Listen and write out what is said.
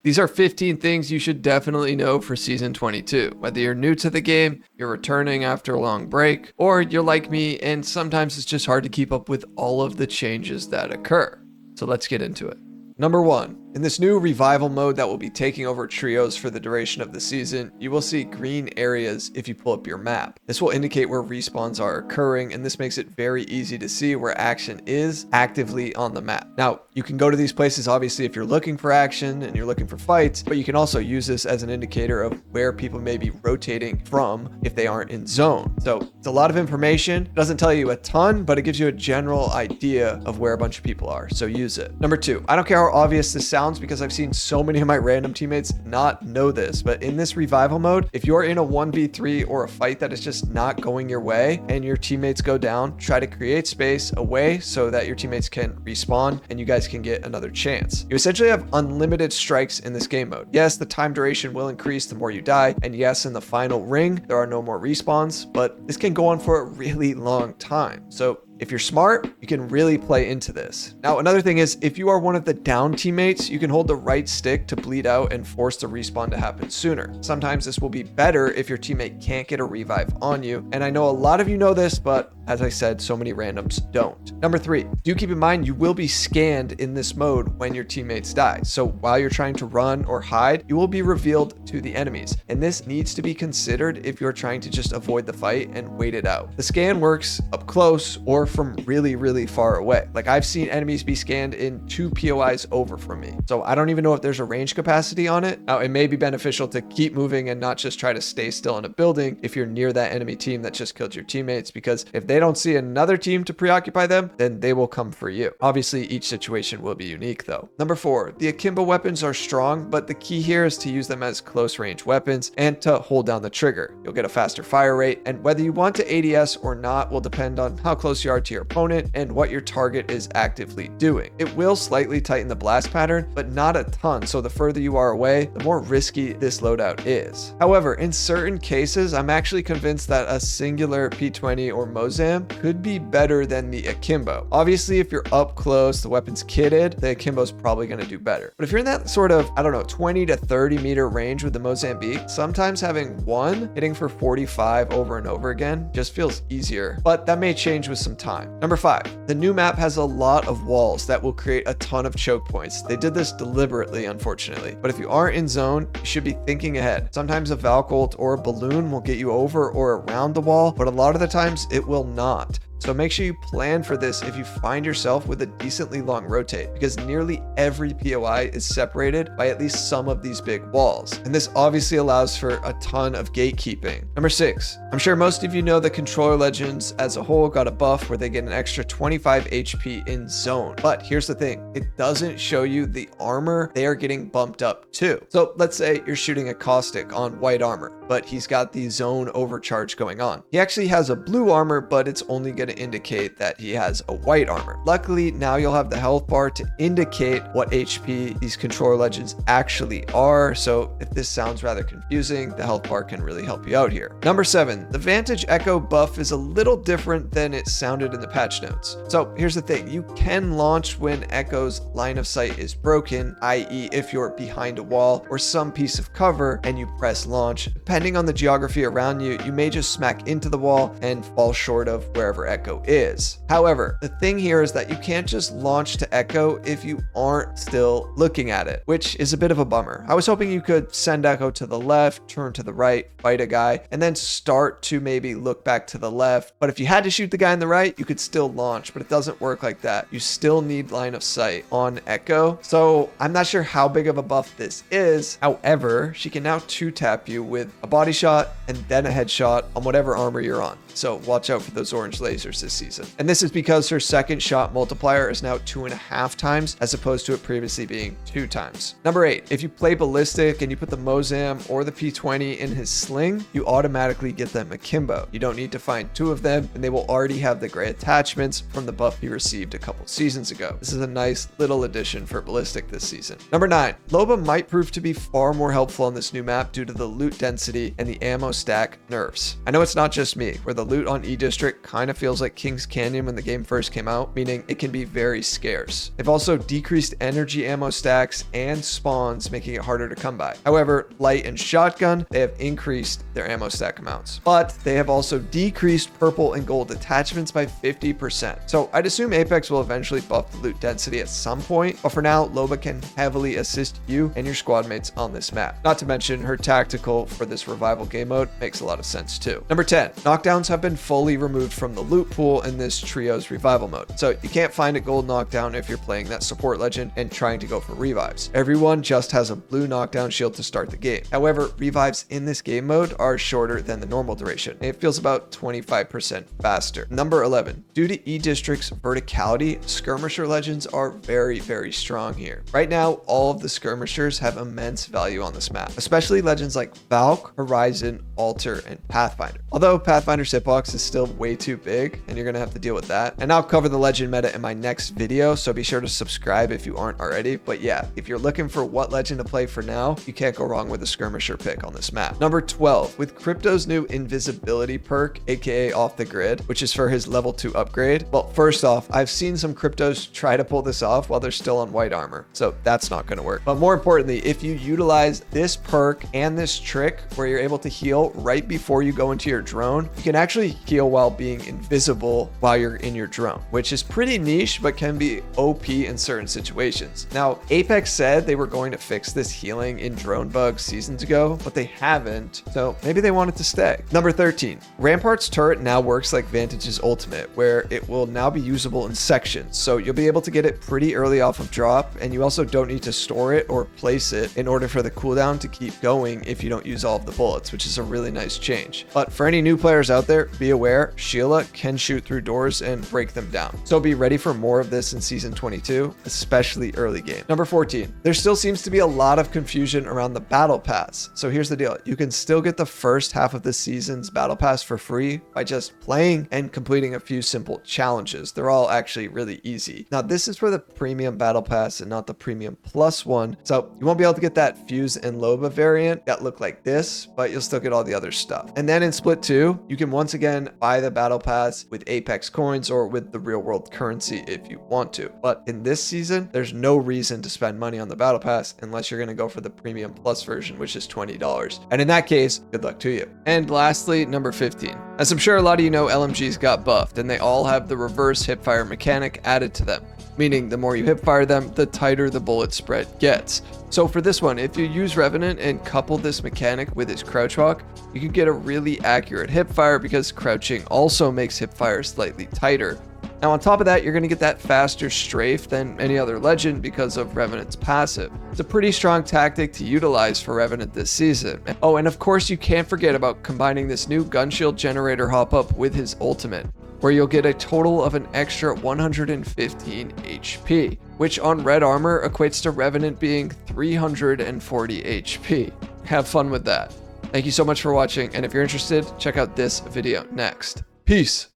These are 15 things you should definitely know for Season 22. Whether you're new to the game, you're returning after a long break, or you're like me and sometimes it's just hard to keep up with all of the changes that occur. So let's get into it. Number 1. In this new revival mode that will be taking over trios for the duration of the season, you will see green areas if you pull up your map. This will indicate where respawns are occurring, and this makes it very easy to see where action is actively on the map. Now, you can go to these places obviously if you're looking for action and you're looking for fights, but you can also use this as an indicator of where people may be rotating from if they aren't in zone. So it's a lot of information. It doesn't tell you a ton, but it gives you a general idea of where a bunch of people are. So use it. Number 2, I don't care how obvious this sounds because I've seen so many of my random teammates not know this, but in this revival mode, if you're in a 1v3 or a fight that is just not going your way and your teammates go down, try to create space away so that your teammates can respawn and you guys can get another chance. You essentially have unlimited strikes in this game mode. Yes, the time duration will increase the more you die, and yes, in the final ring, there are no more respawns, but this can go on for a really long time. So if you're smart, you can really play into this. Now, another thing is if you are one of the down teammates, you can hold the right stick to bleed out and force the respawn to happen sooner. Sometimes this will be better if your teammate can't get a revive on you. And I know a lot of you know this, but as I said, so many randoms don't. Number 3, do keep in mind you will be scanned in this mode when your teammates die. So while you're trying to run or hide, you will be revealed to the enemies. And this needs to be considered if you're trying to just avoid the fight and wait it out. The scan works up close or from really, really far away. Like I've seen enemies be scanned in 2 POIs over from me. So I don't even know if there's a range capacity on it. Now, it may be beneficial to keep moving and not just try to stay still in a building if you're near that enemy team that just killed your teammates, because if they don't see another team to preoccupy them, then they will come for you. Obviously, each situation will be unique though. Number 4, the akimbo weapons are strong, but the key here is to use them as close range weapons and to hold down the trigger. You'll get a faster fire rate, and whether you want to ADS or not will depend on how close you are to your opponent and what your target is actively doing. It will slightly tighten the blast pattern, but not a ton, so the further you are away, the more risky this loadout is. However, in certain cases, I'm actually convinced that a singular P20 or Mozam could be better than the akimbo. Obviously, if you're up close, the weapon's kitted, the akimbo is probably going to do better. But if you're in that sort of, I don't know, 20 to 30 meter range with the Mozambique, sometimes having one hitting for 45 over and over again just feels easier, but that may change with some time. Number 5, the new map has a lot of walls that will create a ton of choke points. They did this deliberately, unfortunately, but if you aren't in zone, you should be thinking ahead. Sometimes a Valcolt or a balloon will get you over or around the wall, but a lot of the times it will not. So make sure you plan for this if you find yourself with a decently long rotate, because nearly every POI is separated by at least some of these big walls. And this obviously allows for a ton of gatekeeping. Number 6, I'm sure most of you know the controller legends as a whole got a buff where they get an extra 25 HP in zone. But here's the thing, it doesn't show you the armor they are getting bumped up to. So let's say you're shooting a caustic on white armor, but he's got the zone overcharge going on. He actually has a blue armor, but it's only going to indicate that he has a white armor. Luckily, now you'll have the health bar to indicate what HP these controller legends actually are. So if this sounds rather confusing, the health bar can really help you out here. Number 7, the Vantage Echo buff is a little different than it sounded in the patch notes. So here's the thing, you can launch when Echo's line of sight is broken, i.e. if you're behind a wall or some piece of cover and you press launch. Depending on the geography around you, you may just smack into the wall and fall short of wherever Echo is. However, the thing here is that you can't just launch to Echo if you aren't still looking at it, which is a bit of a bummer. I was hoping you could send Echo to the left, turn to the right, fight a guy, and then start to maybe look back to the left. But if you had to shoot the guy on the right, you could still launch, but it doesn't work like that. You still need line of sight on Echo. So I'm not sure how big of a buff this is. However, she can now 2-tap you with a body shot and then a headshot on whatever armor you're on. So watch out for those orange lasers this season. And this is because her second shot multiplier is now 2.5 times as opposed to it previously being 2 times. Number 8, if you play ballistic and you put the Mozam or the P20 in his sling, you automatically get them akimbo. You don't need to find 2 of them, and they will already have the gray attachments from the buff you received a couple seasons ago. This is a nice little addition for ballistic this season. Number 9, Loba might prove to be far more helpful on this new map due to the loot density and the ammo stack nerfs. I know it's not just me, where the loot on E-District kind of feels feels like King's Canyon when the game first came out, meaning it can be very scarce. They've also decreased energy ammo stacks and spawns, making it harder to come by. However, light and shotgun, they have increased their ammo stack amounts, but they have also decreased purple and gold attachments by 50%. So I'd assume Apex will eventually buff the loot density at some point, but for now, Loba can heavily assist you and your squad mates on this map. Not to mention her tactical for this revival game mode makes a lot of sense too. Number 10, knockdowns have been fully removed from the loot pool in this trio's revival mode. So you can't find a gold knockdown if you're playing that support legend and trying to go for revives. Everyone just has a blue knockdown shield to start the game. However, revives in this game mode are shorter than the normal duration. It feels about 25% faster. Number 11, due to E-District's verticality, skirmisher legends are very, very strong here. Right now, all of the skirmishers have immense value on this map, especially legends like Valk, Horizon, Alter, and Pathfinder. Although Pathfinder's hitbox is still way too big, and you're gonna have to deal with that. And I'll cover the legend meta in my next video, so be sure to subscribe if you aren't already. But yeah, if you're looking for what legend to play for now, you can't go wrong with a skirmisher pick on this map. Number 12, with Crypto's new invisibility perk, aka off the grid, which is for his level 2 upgrade. Well, first off, I've seen some Cryptos try to pull this off while they're still on white armor, so that's not gonna work. But more importantly, if you utilize this perk and this trick where you're able to heal right before you go into your drone, you can actually heal while being invisible while you're in your drone, which is pretty niche but can be OP in certain situations. Now, Apex said they were going to fix this healing in drone bugs seasons ago, but they haven't, so maybe they want it to stay. Number 13, Rampart's turret now works like Vantage's ultimate, where it will now be usable in sections, so you'll be able to get it pretty early off of drop, and you also don't need to store it or place it in order for the cooldown to keep going if you don't use all of the bullets, which is a really nice change. But for any new players out there, be aware, Sheila can shoot through doors and break them down. So be ready for more of this in Season 22, especially early game. Number 14, there still seems to be a lot of confusion around the Battle Pass. So here's the deal. You can still get the first half of the season's Battle Pass for free by just playing and completing a few simple challenges. They're all actually really easy. Now, this is for the Premium Battle Pass and not the Premium Plus one. So you won't be able to get that Fuse and Loba variant that look like this, but you'll still get all the other stuff. And then in Split 2, you can once again buy the Battle Pass with Apex coins or with the real world currency if you want to. But in this season, there's no reason to spend money on the Battle Pass unless you're going to go for the Premium Plus version, which is $20. And in that case, good luck to you. And lastly, number 15. As I'm sure a lot of you know, LMGs got buffed and they all have the reverse hipfire mechanic added to them, meaning the more you hipfire them, the tighter the bullet spread gets. So for this one, if you use Revenant and couple this mechanic with his crouch walk, you can get a really accurate hipfire because crouching also makes hipfire slightly tighter. Now on top of that, you're going to get that faster strafe than any other legend because of Revenant's passive. It's a pretty strong tactic to utilize for Revenant this season. Oh, and of course you can't forget about combining this new gun shield generator hop up with his ultimate, where you'll get a total of an extra 115 HP, which on red armor equates to Revenant being 340 HP. Have fun with that. Thank you so much for watching, and if you're interested, check out this video next. Peace.